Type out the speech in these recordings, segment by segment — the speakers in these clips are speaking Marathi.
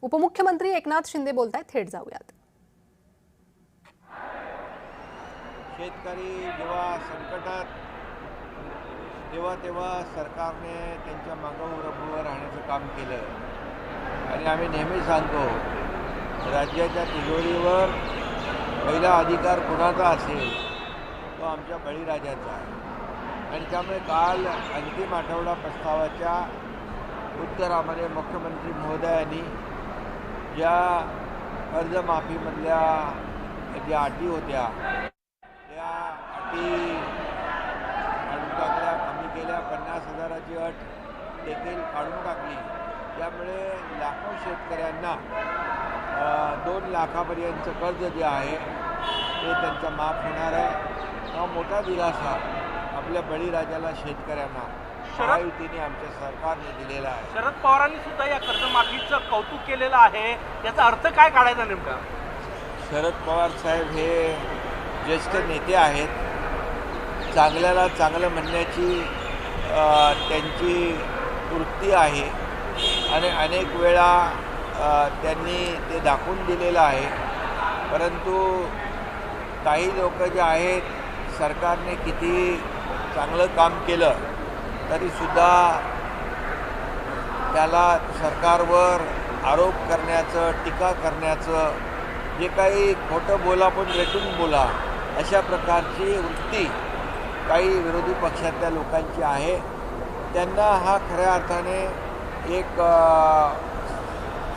उपमुख्यमंत्री एकनाथ शिंदे बोलतायत, थेट जाऊयात। शेतकरी जेव्हा संकटात तेव्हा सरकारने त्यांच्या मागं उभं राहण्याचं काम केलं आणि आम्ही नेहमी सांगतो राज्याच्या तिजोरीवर पहिला अधिकार कोणाचा असेल तो आमच्या बळीराजाचा आहे। आणि त्यामुळे काल अंतिम आठवडा प्रस्तावाच्या उत्तरामध्ये मुख्यमंत्री महोदयांनी ज्या कर्जमाफीमधल्या ज्या अटी होत्या त्या अटी काढून टाकल्या, कमी केल्या, 50,000ची अट देखील काढून टाकली। त्यामुळे लाखो शेतकऱ्यांना 2 लाखापर्यंतचं कर्ज जे आहे ते त्यांचं माफ होणार आहे। हा मोठा दिलासा आपल्या बळीराजाला शेतकऱ्यांना महायुतीने आमच्या सरकारने दिलेला आहे। शरद पवारांनी सुद्धा या कर्जमाफीचं कौतुक केलेलं आहे, याचा अर्थ काय काढायचा नेमका? शरद पवार साहेब हे ज्येष्ठ नेते आहेत, चांगल्याला चांगलं म्हणण्याची त्यांची वृत्ती आहे आणि अनेक वेळा त्यांनी ते दाखवून दिलेलं आहे। परंतु काही लोक जे आहेत, सरकारने किती चांगलं काम केलं तरीसुद्धा त्याला सरकारवर आरोप करण्याचं, टीका करण्याचं, जे काही खोटं बोला पण रेटून बोला अशा प्रकारची वृत्ती काही विरोधी पक्षातल्या लोकांची आहे। त्यांना हा खऱ्या अर्थाने एक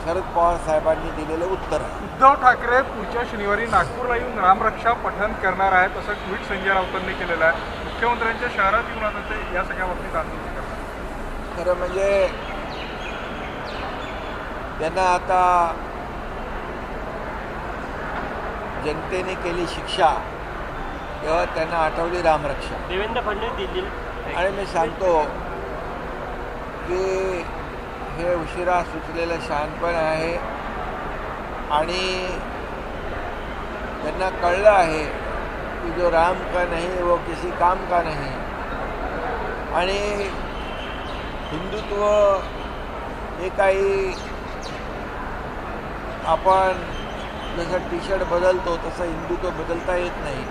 शरद पवार साहेबांनी दिलेलं उत्तर आहे। उद्धव ठाकरे पुढच्या शनिवारी नागपूरला येऊन रामरक्षा पठण करणार आहेत असं ट्विट संजय राऊतांनी केलेलं आहे। मुख्यमंत्र्यांच्या शहरात येऊन आता ते या सगळ्या बाबतीत आंदोलन करणार। खरं म्हणजे त्यांना आता जनतेने केली शिक्षा तेव्हा त्यांना आठवली रामरक्षा। देवेंद्र फडणवीस दिल्लीला आणि मी सांगतो की हे उशिरा सुचलेलं शहाणपण आहे आणि त्यांना कळलं आहे कि जो राम का नहीं वो किसी काम का नहीं। आणि हिंदुत्व हे काही आपण जसं टी शर्ट बदलतो तसं हिंदुत्व बदलता येत नाही,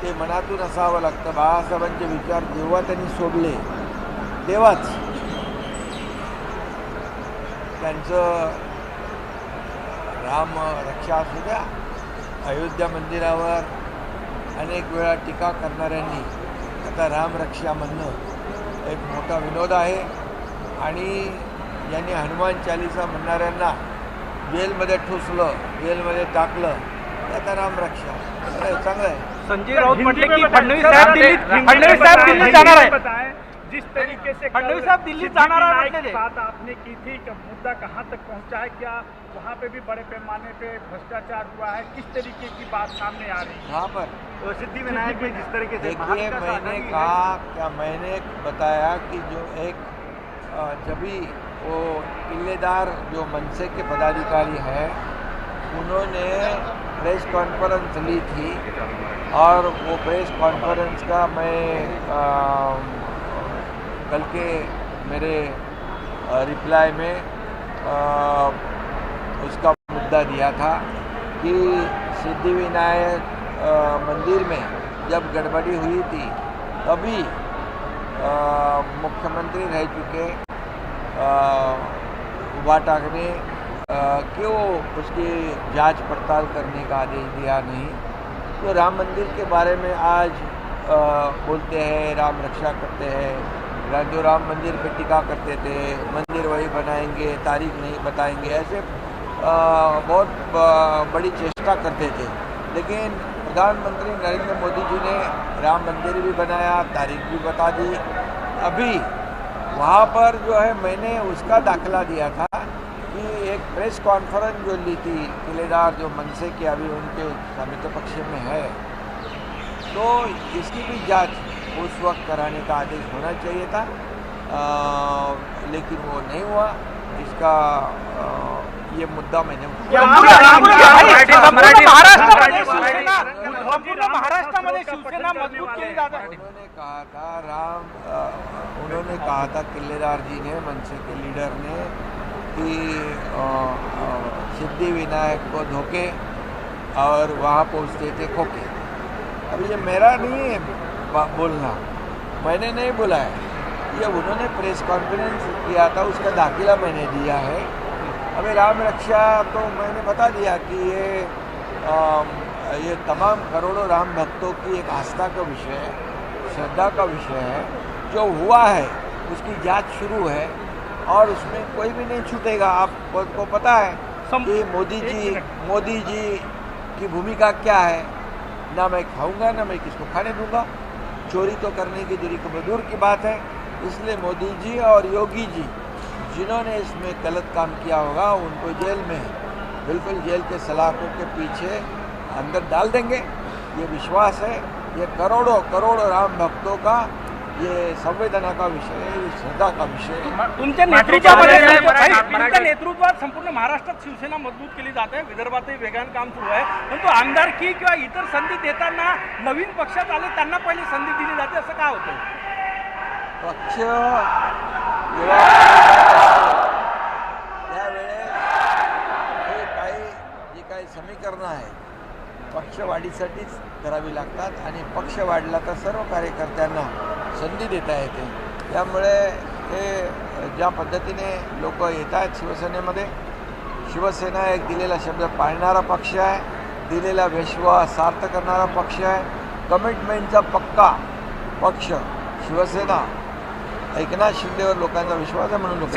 ते मनातून असावं लागतं। बाळासाहेबांचे विचार जेव्हा त्यांनी सोडले तेव्हाच त्यांचं राम रक्षा असू द्या, अयोध्या मंदिरावर अनेक वेळा टीका करणाऱ्यांनी आता रामरक्षा म्हणणं एक मोठा विनोद आहे। आणि यांनी हनुमान चालीसा म्हणणाऱ्यांना जेलमध्ये ठुसलं, जेलमध्ये टाकलं, ते आता रामरक्षा चांगलं आहे। संजय राऊत म्हटले की फडणवीस साहेब दिल्लीत जाणार आहे। जिस तरीके से फडणवीस साहब दिल्ली जाना बात आपने की थी कि मुद्दा कहाँ तक पहुँचा है, क्या वहाँ पे भी बड़े पैमाने पे भ्रष्टाचार हुआ है, किस तरीके की बात सामने आ रही है? यहाँ पर सिद्धिविनायक में जिस तरीके से देखिए, मैंने कहा क्या, मैंने बताया कि जो एक जब भी वो किलेदार जो मनसे के पदाधिकारी हैं उन्होंने प्रेस कॉन्फ्रेंस ली थी और वो प्रेस कॉन्फ्रेंस का मैं कल के मेरे रिप्लाई में उसका मुद्दा दिया था कि सिद्धिविनायक मंदिर में जब गड़बड़ी हुई थी तभी मुख्यमंत्री रह चुके उबाटाक ने क्यों उसकी जांच पड़ताल करने का आदेश दिया नहीं। तो राम मंदिर के बारे में आज बोलते हैं राम रक्षा करते हैं, जो राम मंदिर पे टीका करते थे, मंदिर वही बनाएंगे, तारीख नहीं बताएंगे, ऐसे बहुत बड़ी चेष्टा करते थे। लेकिन प्रधानमंत्री नरेंद्र मोदी जी ने राम मंदिर भी बनाया, तारीख भी बता दी। अभी वहाँ पर जो है मैंने उसका दाखला दिया था कि एक प्रेस कॉन्फ्रेंस जो ली थी किलेदार जो मनसे की अभी उनके समिति पक्ष में है, तो इसकी भी जांच उस वक्त कराने का आदेश होना चाहिए था, लेकिन वो नहीं हुआ। इसका ये मुद्दा मैंने महाराष्ट्रामध्ये शिवसेना मजबूत केली जात आहे। उन्होंने कहा था किल्लेदार जी ने, मनसे के लीडर ने, कि सिद्धिविनायक को धोखे और वहाँ पहुँचते थे खोके। अब ये मेरा नहीं है बोलना, मैंने नहीं बोला है, ये उन्होंने प्रेस कॉन्फ्रेंस किया था, उसका दाखिला मैंने दिया है। अभी राम रक्षा तो मैंने बता दिया कि ये तमाम करोड़ों राम भक्तों की एक आस्था का विषय है, श्रद्धा का विषय है। जो हुआ है उसकी जांच शुरू है और उसमें कोई भी नहीं छूटेगा। आपको पता है कि मोदी जी की भूमिका क्या है, ना मैं खाऊंगा ना मैं किसको खाने दूंगा, चोरी तो करने की दूर की बात है। इसलिए मोदी जी और योगी जी जिन्होंने इसमें गलत काम किया होगा उनको जेल में बिल्कुल जेल के सलाखों के पीछे अंदर डाल देंगे, ये विश्वास है। ये करोड़ों करोड़ों राम भक्तों का ये संवेदना का विषय है, ये श्रद्धा का विषय है। तुमच्या नेतृत्वात संपूर्ण महाराष्ट्रात शिवसेना मजबूत केली जाते आहे, विदर्भातही वेगानं काम सुरू आहे, परंतु आमदारकी किंवा इतर संधी देताना नवीन पक्षात आले त्यांना पहिली संधी दिली जाते, असं काय होतं? पक्ष त्यावेळेस हे जी काही समीकरणं आहेत पक्षवाढीसाठीच करावी लागतात आणि पक्ष वाढला तर सर्व कार्यकर्त्यांना संधी देता येते। त्यामुळे हे ज्या पद्धतीने लोक येत आहेत शिवसेनेमध्ये, शिवसेना एक दिलेला शब्द पाळणारा पक्ष आहे, दिलेला विश्वास सार्थ करणारा पक्ष आहे, कमिटमेंटचा पक्का पक्ष शिवसेना। एकनाथ शिंदेवर लोकांचा विश्वास आहे म्हणून लोक